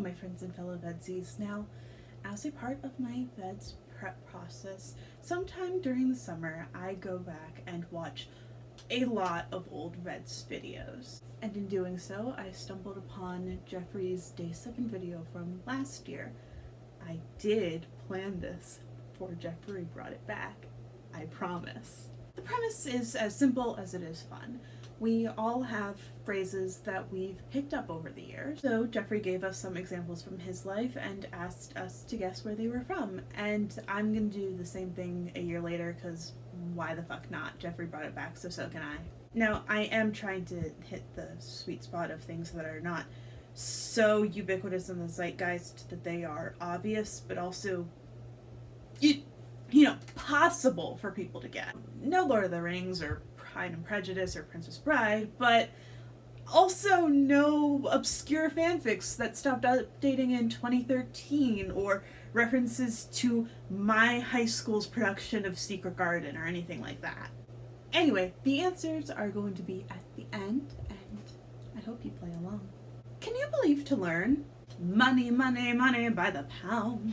my friends and fellow VEDSies. Now, as a part of my VEDS prep process, sometime during the summer, I go back and watch a lot of old VEDS videos. And in doing so, I stumbled upon Jeffrey's Day 7 video from last year. I did plan this before Jeffrey brought it back, I promise. The premise is as simple as it is fun. We all have phrases that we've picked up over the years. So Jeffrey gave us some examples from his life and asked us to guess where they were from. And I'm gonna do the same thing a year later, because why the fuck not? Jeffrey brought it back, so can I. Now, I am trying to hit the sweet spot of things that are not so ubiquitous in the zeitgeist that they are obvious, but also, possible for people to get. No Lord of the Rings or Pride and Prejudice or Princess Bride, but also no obscure fanfics that stopped updating in 2013 or references to my high school's production of Secret Garden or anything like that. Anyway, the answers are going to be at the end, and I hope you play along. Can you believe to learn? Money, money, money by the pound.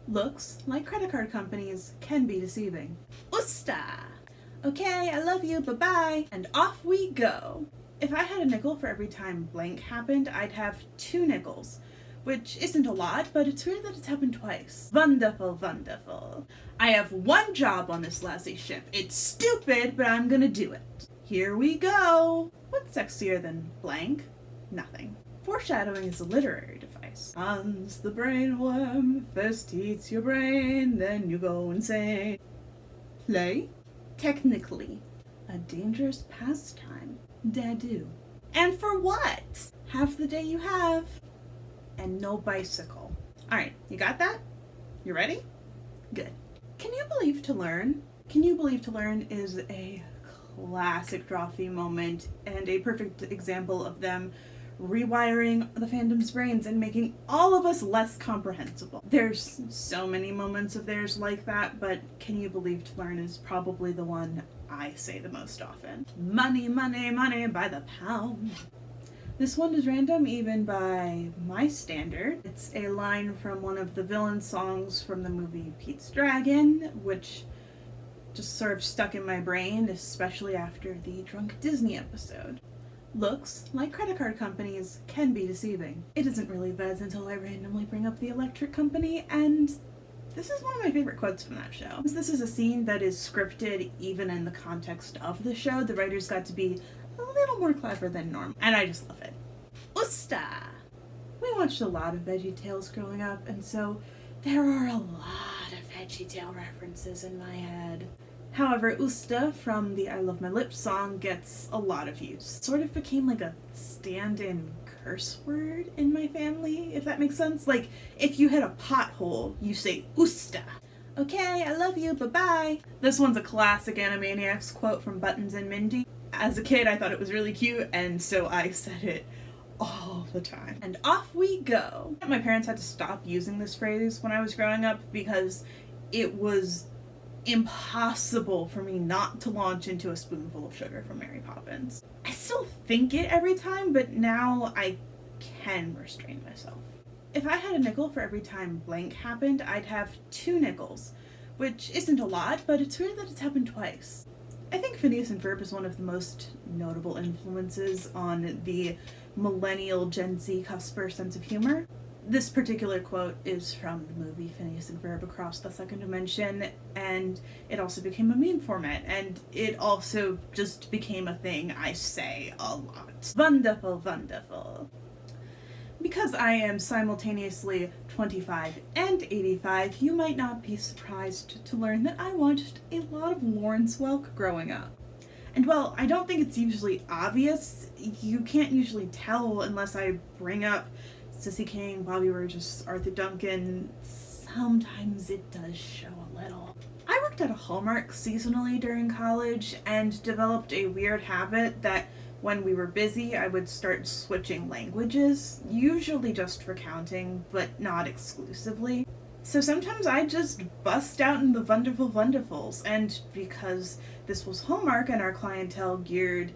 Looks like credit card companies can be deceiving. Usta! Okay, I love you, bye-bye, and off we go. If I had a nickel for every time blank happened, I'd have 2 nickels, which isn't a lot, but it's weird that it's happened twice. Wonderful, wonderful. I have 1 job on this lousy ship. It's stupid, but I'm gonna do it. Here we go. What's sexier than blank? Nothing. Foreshadowing is a literary device. Hans the brainworm first eats your brain, then you go insane. Play? Technically, a dangerous pastime. Dadu. And for what? Half the day you have, and no bicycle. Alright, you got that? You ready? Good. Can you believe to learn? Can you believe to learn is a classic draw theme moment and a perfect example of them rewiring the fandom's brains and making all of us less comprehensible. There's so many moments of theirs like that, but Can You Believe to Learn is probably the one I say the most often. Money, money, money by the pound. This one is random even by my standard. It's a line from one of the villain songs from the movie Pete's Dragon, which just sort of stuck in my brain, especially after the Drunk Disney episode. Looks like credit card companies can be deceiving. It isn't really VEDS until I randomly bring up the electric company, and this is one of my favorite quotes from that show. This is a scene that is scripted even in the context of the show. The writers got to be a little more clever than normal, and I just love it. Usta! We watched a lot of VeggieTales growing up, and so there are a lot of VeggieTale references in my head. However, Usta from the I Love My Lips song gets a lot of use. It sort of became like a stand-in curse word in my family, if that makes sense. Like, if you hit a pothole, you say Usta. Okay, I love you, bye-bye. This one's a classic Animaniacs quote from Buttons and Mindy. As a kid, I thought it was really cute, and so I said it all the time. And off we go. My parents had to stop using this phrase when I was growing up because it was impossible for me not to launch into a spoonful of sugar from Mary Poppins. I still think it every time, but now I can restrain myself. If I had a nickel for every time blank happened, I'd have 2 nickels, which isn't a lot, but it's weird that it's happened twice. I think Phineas and Ferb is one of the most notable influences on the millennial Gen Z cusper sense of humor. This particular quote is from the movie Phineas and Ferb Across the Second Dimension, and it also became a meme format, and it also just became a thing I say a lot. Wonderful, wonderful. Because I am simultaneously 25 and 85, you might not be surprised to learn that I watched a lot of Lawrence Welk growing up. And while I don't think it's usually obvious, you can't usually tell unless I bring up Sissy King, Bobby Burgess, Arthur Duncan. Sometimes it does show a little. I worked at a Hallmark seasonally during college and developed a weird habit that when we were busy, I would start switching languages, usually just for counting, but not exclusively. So sometimes I just bust out in the wonderful wonderfuls, and because this was Hallmark and our clientele geared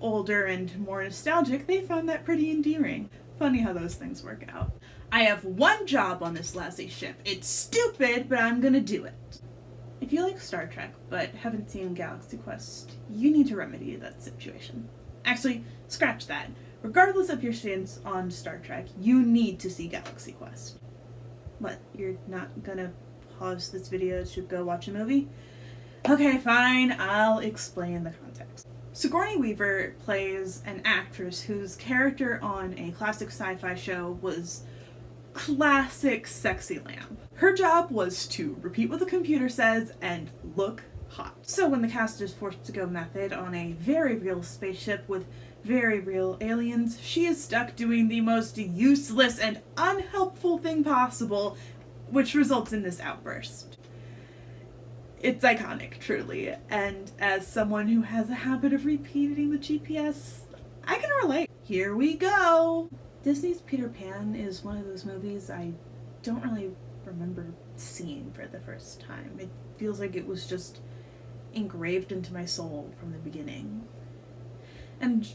older and more nostalgic, they found that pretty endearing. Funny how those things work out. I have one job on this lousy ship. It's stupid, but I'm gonna do it. If you like Star Trek but haven't seen Galaxy Quest, you need to remedy that situation. Actually, scratch that. Regardless of your stance on Star Trek, you need to see Galaxy Quest. What, you're not gonna pause this video to go watch a movie? Okay, fine, I'll explain the context. Sigourney Weaver plays an actress whose character on a classic sci-fi show was classic sexy lamb. Her job was to repeat what the computer says and look hot. So when the cast is forced to go method on a very real spaceship with very real aliens, she is stuck doing the most useless and unhelpful thing possible, which results in this outburst. It's iconic, truly, and as someone who has a habit of repeating the GPS, I can relate. Here we go! Disney's Peter Pan is one of those movies I don't really remember seeing for the first time. It feels like it was just engraved into my soul from the beginning. And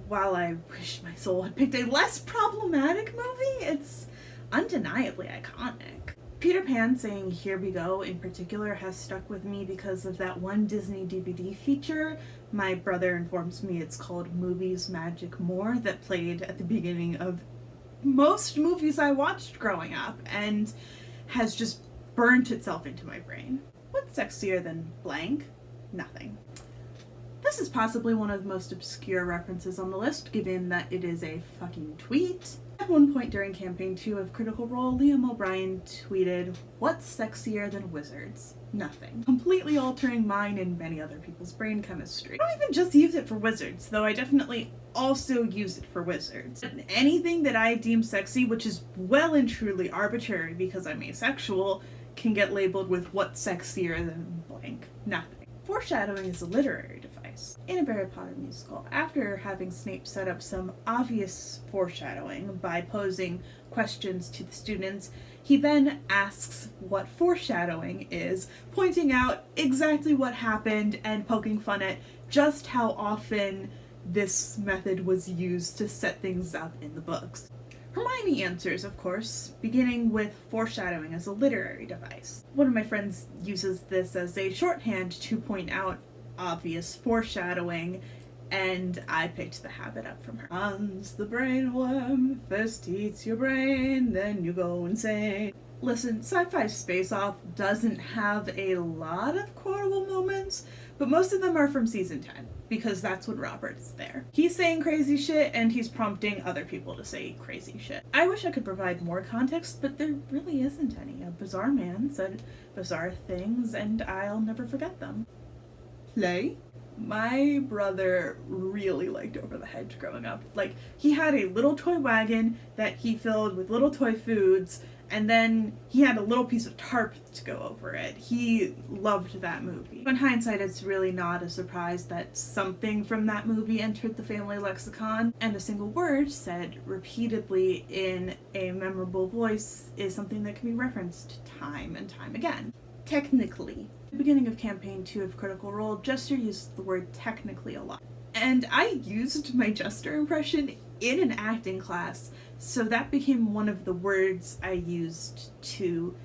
while I wish my soul had picked a less problematic movie, it's undeniably iconic. Peter Pan saying "here we go" in particular has stuck with me because of that one Disney DVD feature. My brother informs me it's called Movies Magic More, that played at the beginning of most movies I watched growing up and has just burnt itself into my brain. What's sexier than blank? Nothing. This is possibly one of the most obscure references on the list, given that it is a fucking tweet. At one point during Campaign 2 of Critical Role, Liam O'Brien tweeted, "What's sexier than wizards? Nothing." Completely altering mine and many other people's brain chemistry. I don't even just use it for wizards, though I definitely also use it for wizards. Anything that I deem sexy, which is well and truly arbitrary because I'm asexual, can get labeled with "what's sexier than blank? Nothing." Foreshadowing is a literary device. In a Harry Potter musical, after having Snape set up some obvious foreshadowing by posing questions to the students, he then asks what foreshadowing is, pointing out exactly what happened and poking fun at just how often this method was used to set things up in the books. Hermione answers, of course, beginning with foreshadowing as a literary device. One of my friends uses this as a shorthand to point out obvious foreshadowing, and I picked the habit up from her. Hans the brainworm first eats your brain, then you go insane. Listen, Sci-Fi Space Off doesn't have a lot of quotable moments, but most of them are from season 10. Because that's when Robert's there. He's saying crazy shit and he's prompting other people to say crazy shit. I wish I could provide more context, but there really isn't any. A bizarre man said bizarre things and I'll never forget them. Play? My brother really liked Over the Hedge growing up. Like, he had a little toy wagon that he filled with little toy foods, and then he had a little piece of tarp to go over it. He loved that movie. In hindsight, it's really not a surprise that something from that movie entered the family lexicon, and a single word said repeatedly in a memorable voice is something that can be referenced time and time again. Technically. At the beginning of Campaign 2 of Critical Role, Jester used the word technically a lot. And I used my Jester impression in an acting class, so that became one of the words I used to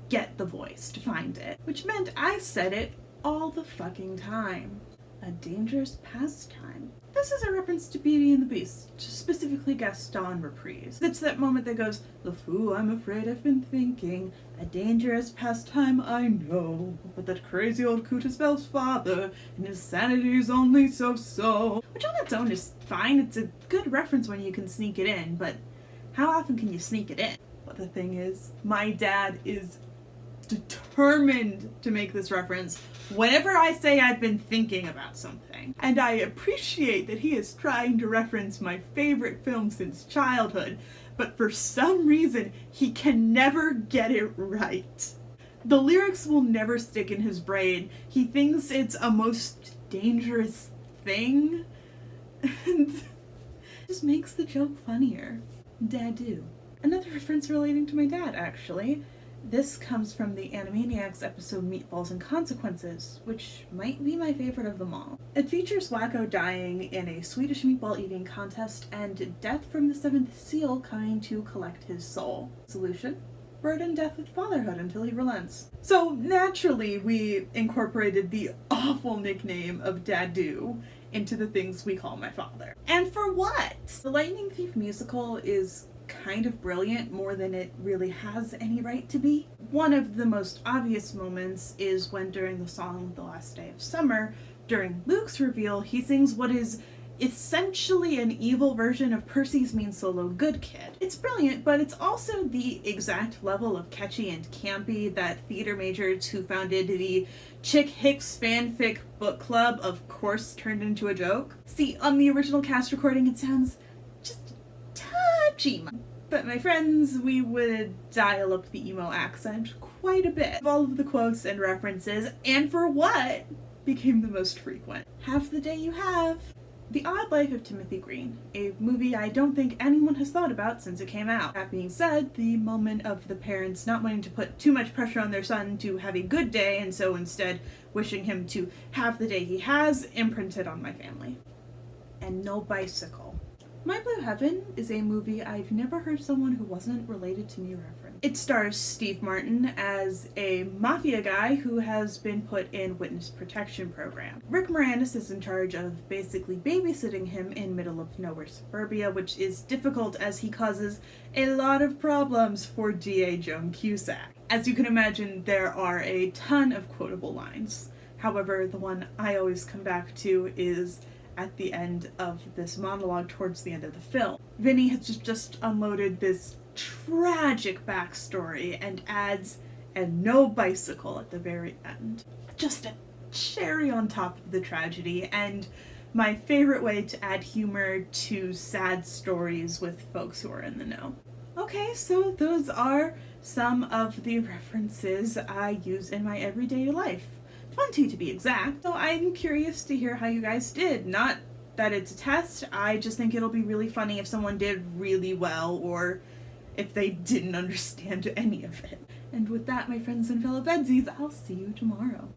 get the voice, to find it. Which meant I said it all the fucking time. A dangerous pastime. This is a reference to Beauty and the Beast, specifically Gaston reprise. It's that moment that goes, "The fool I'm afraid I've been thinking, a dangerous pastime I know, but that crazy old coot is Belle's father, and his sanity's only so-so." Which on its own is fine, it's a good reference when you can sneak it in, but how often can you sneak it in? But the thing is, my dad is determined to make this reference whenever I say I've been thinking about something. And I appreciate that he is trying to reference my favorite film since childhood, but for some reason he can never get it right. The lyrics will never stick in his brain. He thinks it's a most dangerous thing, and just makes the joke funnier. Dad do. Another reference relating to my dad, actually. This comes from the Animaniacs episode Meatballs and Consequences, which might be my favorite of them all. It features Wacko dying in a Swedish meatball eating contest and Death from the Seventh Seal coming to collect his soul. Solution? Burden Death with fatherhood until he relents. So naturally we incorporated the awful nickname of Dadu into the things we call my father. And for what? The Lightning Thief musical is kind of brilliant, more than it really has any right to be. One of the most obvious moments is when during the song The Last Day of Summer, during Luke's reveal, he sings what is essentially an evil version of Percy's mean solo Good Kid. It's brilliant, but it's also the exact level of catchy and campy that theater majors who founded the Chick Hicks fanfic book club of course turned into a joke. See, on the original cast recording it sounds just touchy. But my friends, we would dial up the emo accent quite a bit. All of the quotes and references, and for what, became the most frequent. Have the day you have. The Odd Life of Timothy Green, a movie I don't think anyone has thought about since it came out. That being said, the moment of the parents not wanting to put too much pressure on their son to have a good day and so instead wishing him to have the day he has imprinted on my family. And no bicycle. My Blue Heaven is a movie I've never heard someone who wasn't related to me reference. It stars Steve Martin as a mafia guy who has been put in witness protection program. Rick Moranis is in charge of basically babysitting him in middle of nowhere suburbia, which is difficult as he causes a lot of problems for DA Joan Cusack. As you can imagine, there are a ton of quotable lines. However, the one I always come back to is at the end of this monologue towards the end of the film. Vinny has just unloaded this tragic backstory and adds "and no bicycle" at the very end. Just a cherry on top of the tragedy, and my favorite way to add humor to sad stories with folks who are in the know. Okay, so those are some of the references I use in my everyday life. 20 to be exact. So I'm curious to hear how you guys did. Not that it's a test, I just think it'll be really funny if someone did really well or if they didn't understand any of it. And with that, my friends and fellow VEDSies, I'll see you tomorrow.